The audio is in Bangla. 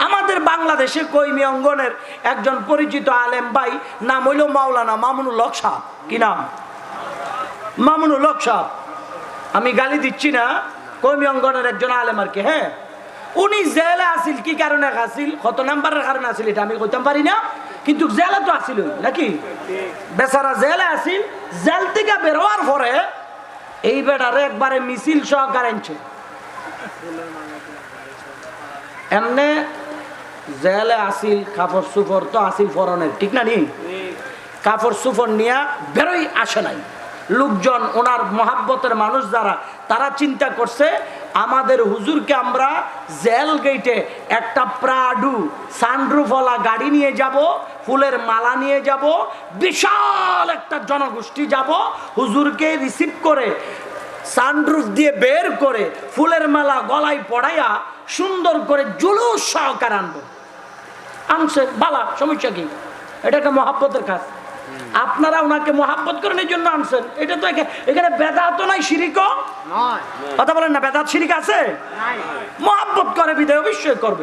আমাদের বাংলাদেশে কইমি অঙ্গনের একজন পরিচিত আলেম ভাই, নাম হইল মাওলানা মামুনুল হক সাহেব। কি নাম? মামুনুল হক সাহেব। আমি গালি দিচ্ছি না, কইমি অঙ্গনের একজন আলেম আর কি। হ্যাঁ, উনি জেলে আসিল। কি কারণে আসিল, কত নাম্বারের কারণে আসিল এটা আমি কইতাম পারি না, কিন্তু জেলে তো আসিল নাকি? বেচারা জেলে আসিল। জেল থেকে বেরোয়ার পরে এই বেটারে একবারে মিছিল সহকারে আনছে। এমনে জেলে আসিল, কাপড় সুফর তো আসিল ফরনের, ঠিক না নি? কাপড় সুফর নিয়ে বেরোই আসে নাই। লোকজন, ওনার মহাব্বতের মানুষ যারা, তারা চিন্তা করছে আমাদের হুজুরকে আমরা জেল গেটে একটা প্রাডু সানরুফওয়ালা গাড়ি নিয়ে যাব, ফুলের মালা নিয়ে যাব, বিশাল একটা জনগোষ্ঠী যাব, হুজুরকে রিসিভ করে সানরুফ দিয়ে বের করে ফুলের মালা গলায় পড়াইয়া সুন্দর করে জুলুস সহকার আনবো। আনছে বালা, সমস্যা কি? এটা একটা মহাব্বতের কাজ। আপনারা ওনাকে মহাব্বত করেন এই জন্য আনছেন। এটা তো এখানে বেদাত নাই, শিরিকও কথা বলেন না। বেদাত শিরিক আছে? মহাব্বত করে বিদায় অবশ্যই করবে।